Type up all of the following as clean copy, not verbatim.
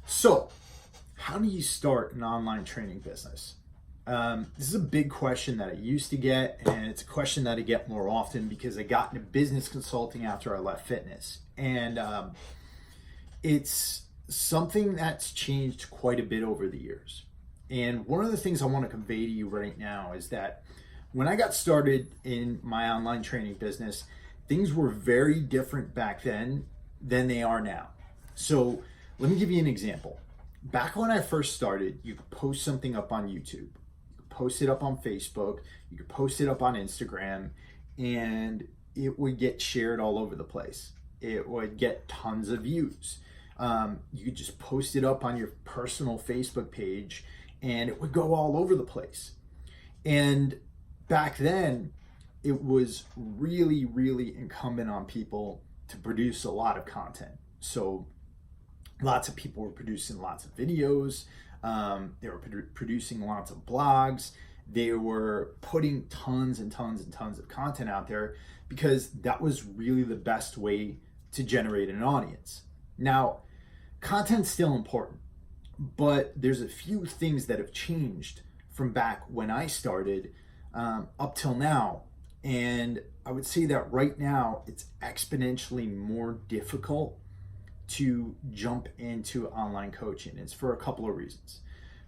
So, how do you start an online training business? This is a big question that I used to get, and it's a question that I get more often because I got into business consulting after I left fitness. And it's something that's changed quite a bit over the years. And one of the things I want to convey to you right now is that when I got started in my online training business, things were very different back then than they are now. So, let me give you an example. Back when I first started, you could post something up on YouTube, you could post it up on Facebook, you could post it up on Instagram, and it would get shared all over the place. It would get tons of views. You could just post it up on your personal Facebook page, and it would go all over the place. And back then, it was really, really incumbent on people to produce a lot of content. So lots of people were producing lots of videos. They were producing lots of blogs. They were putting tons and tons and tons of content out there because that was really the best way to generate an audience. Now, content's still important, but there's a few things that have changed from back when I started up till now. And I would say that right now it's exponentially more difficult to jump into online coaching. It's for a couple of reasons.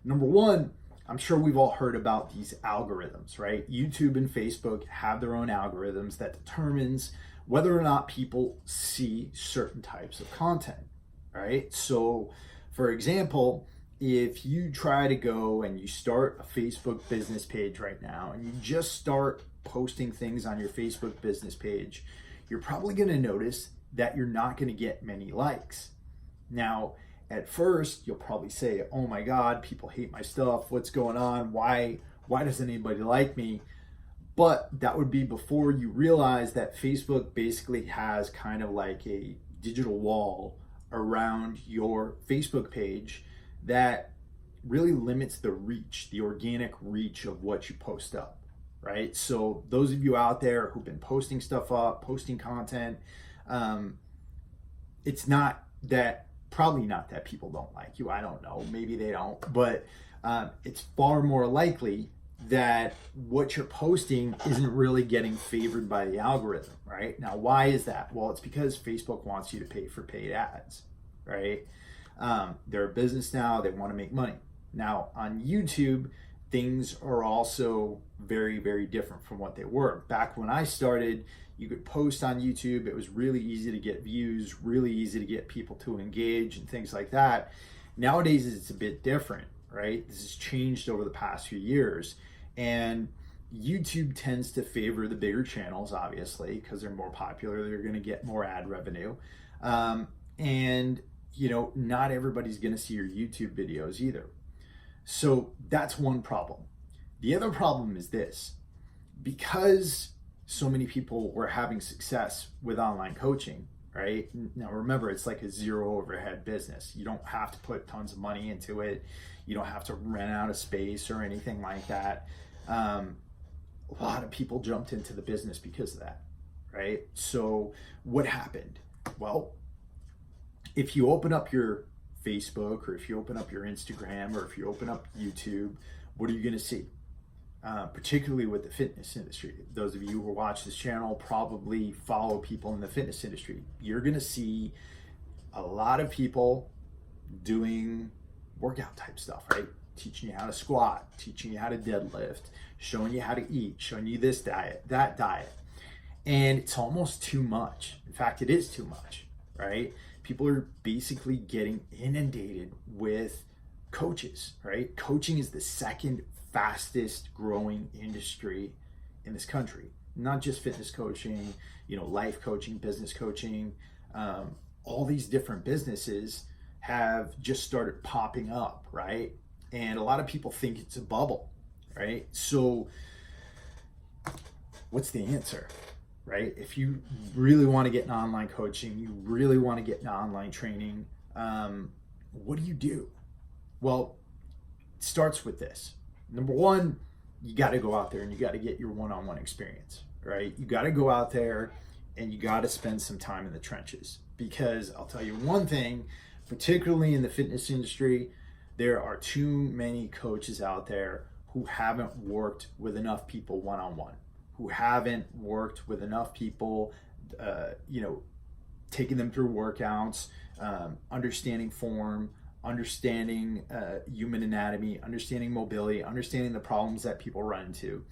Number one, I'm sure we've all heard about these algorithms, right? YouTube and Facebook have their own algorithms that determines whether or not people see certain types of content, right? So, for example, if you try to go and you start a Facebook business page right now and you just start posting things on your Facebook business page, you're probably going to notice that you're not going to get many likes. Now, at first, you'll probably say, "Oh my God, people hate my stuff. What's going on? Why doesn't anybody like me?" But that would be before you realize that Facebook basically has kind of like a digital wall around your Facebook page that really limits the reach, the organic reach of what you post up, right? So those of you out there who've been posting stuff up, posting content, it's probably not that people don't like you. I don't know, maybe they don't, but it's far more likely that what you're posting isn't really getting favored by the algorithm, right? Now, why is that? Well, it's because Facebook wants you to pay for paid ads, right? They're a business now, they want to make money. Now, on YouTube, things are also very, very different from what they were. Back when I started, you could post on YouTube. It was really easy to get views, really easy to get people to engage and things like that. Nowadays, it's a bit different, right? This has changed over the past few years. And YouTube tends to favor the bigger channels, obviously, because they're more popular. They're going to get more ad revenue. And, not everybody's going to see your YouTube videos either. So that's one problem. The other problem is this. Because so many people were having success with online coaching, right? Now remember, it's like a zero overhead business. You don't have to put tons of money into it. You don't have to rent out a space or anything like that. A lot of people jumped into the business because of that, right? So what happened? Well, if you open up your Facebook or if you open up your Instagram or if you open up YouTube, what are you going to see? Particularly with the fitness industry. Those of you who watch this channel probably follow people in the fitness industry. You're going to see a lot of people doing workout type stuff, right? Teaching you how to squat, teaching you how to deadlift, showing you how to eat, showing you this diet, that diet. And it's almost too much. In fact, it is too much, right? People are basically getting inundated with coaches, right? Coaching is the second fastest growing industry in this country. Not just fitness coaching, life coaching, business coaching. All these different businesses have just started popping up, right? And a lot of people think it's a bubble, right? So what's the answer, right? If you really want to get in online coaching, you really want to get in online training, what do? Well, it starts with this. Number one, you got to go out there and you got to get your one-on-one experience, right? You got to go out there and you got to spend some time in the trenches, because I'll tell you one thing, particularly in the fitness industry, there are too many coaches out there who haven't worked with enough people one-on-one, who haven't worked with enough people, taking them through workouts, understanding form, understanding human anatomy, understanding mobility, understanding the problems that people run into.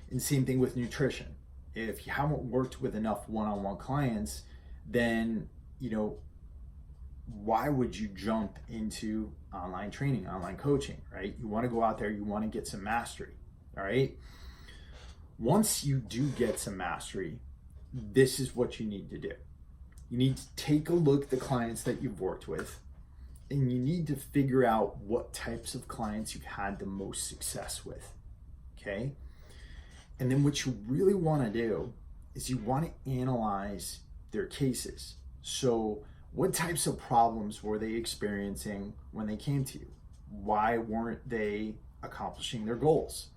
And same thing with nutrition. If you haven't worked with enough one-on-one clients, then, why would you jump into online training, online coaching, right? You want to go out there, you want to get some mastery, all right? Once you do get some mastery, this is what you need to do. You need to take a look at the clients that you've worked with, and you need to figure out what types of clients you've had the most success with, okay? And then what you really want to do is you want to analyze their cases. So what types of problems were they experiencing when they came to you? Why weren't they accomplishing their goals?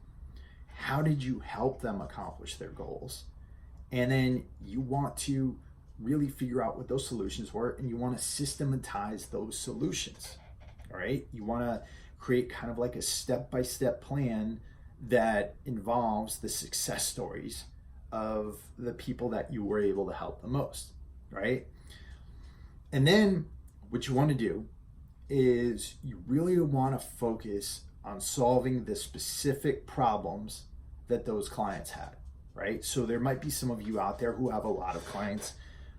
How did you help them accomplish their goals? And then you want to really figure out what those solutions were, and you want to systematize those solutions, all right? You want to create kind of like a step-by-step plan that involves the success stories of the people that you were able to help the most, right? And then what you want to do is you really want to focus on solving the specific problems that those clients had, right? So there might be some of you out there who have a lot of clients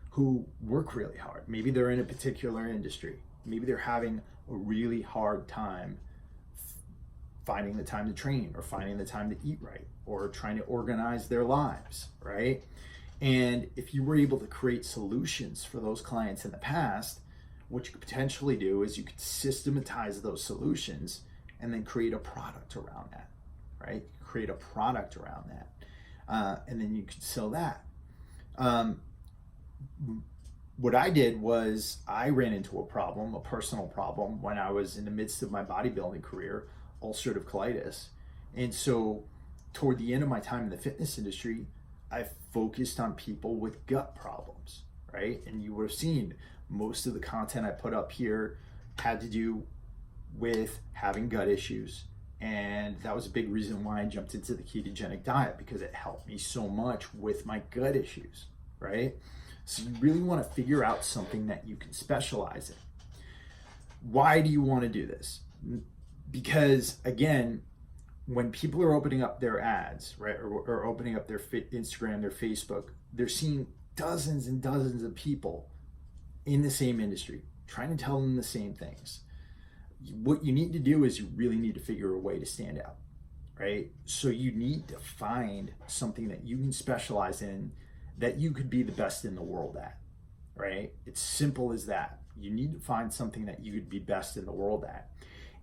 who work really hard. Maybe they're in a particular industry. Maybe they're having a really hard time finding the time to train, or finding the time to eat right, or trying to organize their lives, right? And if you were able to create solutions for those clients in the past, what you could potentially do is you could systematize those solutions and then create a product around that, right? Create a product around that, and then you could sell that. What I did was I ran into a personal problem, when I was in the midst of my bodybuilding career, ulcerative colitis. And so toward the end of my time in the fitness industry, I focused on people with gut problems, right? And you would have seen most of the content I put up here had to do with having gut issues. And that was a big reason why I jumped into the ketogenic diet, because it helped me so much with my gut issues, right? So you really want to figure out something that you can specialize in. Why do you want to do this? Because again, when people are opening up their ads, right, or opening up their Instagram, their Facebook, they're seeing dozens and dozens of people in the same industry trying to tell them the same things. What you need to do is you really need to figure a way to stand out, right? So you need to find something that you can specialize in, that you could be the best in the world at, right? It's simple as that. You need to find something that you could be best in the world at.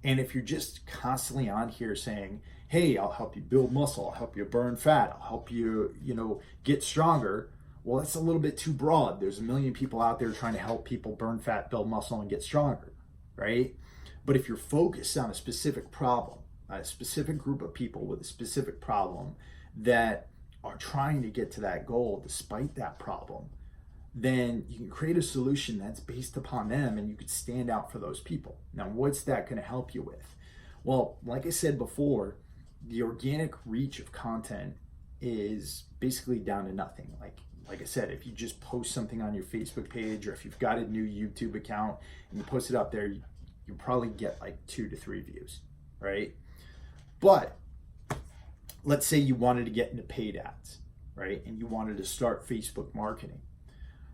And if you're just constantly on here saying, hey, I'll help you build muscle, I'll help you burn fat, I'll help you, get stronger, well, that's a little bit too broad. There's a million people out there trying to help people burn fat, build muscle, and get stronger, right? But if you're focused on a specific problem, a specific group of people with a specific problem that are trying to get to that goal despite that problem, then you can create a solution that's based upon them, and you could stand out for those people. Now, what's that going to help you with? Well, like I said before, the organic reach of content is basically down to nothing. Like I said, if you just post something on your Facebook page, or if you've got a new YouTube account and you post it up there, you probably get like 2 to 3 views, right? But let's say you wanted to get into paid ads, right? And you wanted to start Facebook marketing.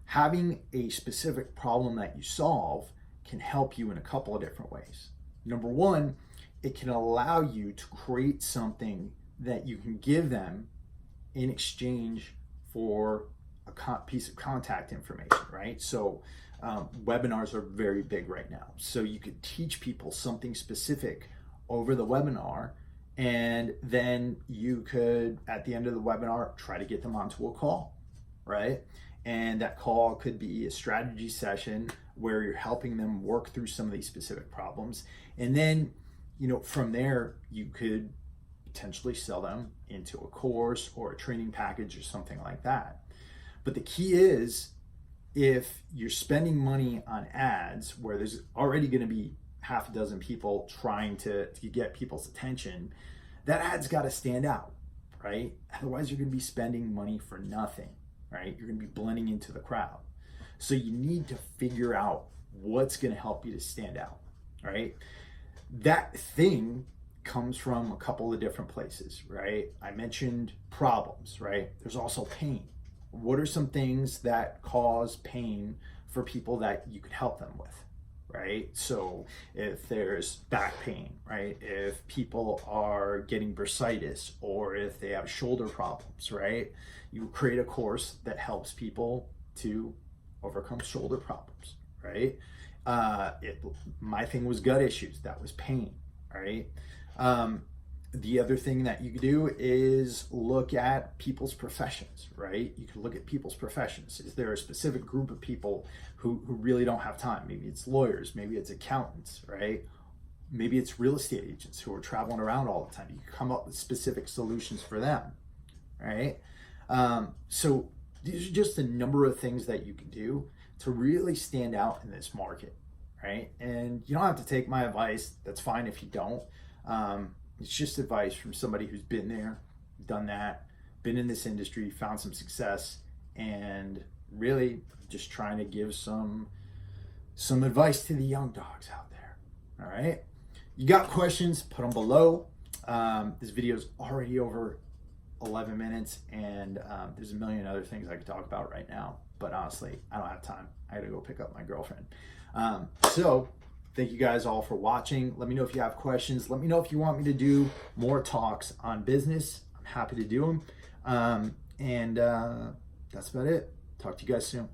Having a specific problem that you solve can help you in a couple of different ways. Number one, it can allow you to create something that you can give them in exchange for a piece of contact information, right? So webinars are very big right now. So you could teach people something specific over the webinar, and then you could, at the end of the webinar, try to get them onto a call, right? And that call could be a strategy session where you're helping them work through some of these specific problems. And then, from there, you could potentially sell them into a course or a training package or something like that. But the key is if you're spending money on ads where there's already going to be half a dozen people trying to get people's attention, that ad's got to stand out, right? Otherwise, you're going to be spending money for nothing, right? You're going to be blending into the crowd. So you need to figure out what's going to help you to stand out, right? That thing comes from a couple of different places, right? I mentioned problems, right? There's also pain. What are some things that cause pain for people that you could help them with, right? So if there's back pain, right? If people are getting bursitis, or if they have shoulder problems, right? You create a course that helps people to overcome shoulder problems, right? My thing was gut issues. That was pain, right? The other thing that you could do is look at people's professions, right? You can look at people's professions. Is there a specific group of people who really don't have time? Maybe it's lawyers, maybe it's accountants, right? Maybe it's real estate agents who are traveling around all the time. You can come up with specific solutions for them, right? So these are just a number of things that you can do to really stand out in this market, right? And you don't have to take my advice. That's fine if you don't. It's just advice from somebody who's been there, done that, been in this industry, found some success, and really just trying to give some advice to the young dogs out there. All right. You got questions, put them below. This video is already over 11 minutes, and there's a million other things I could talk about right now, but honestly, I don't have time. I gotta go pick up my girlfriend. So thank you guys all for watching. Let me know if you have questions. Let me know if you want me to do more talks on business. I'm happy to do them. And that's about it. Talk to you guys soon.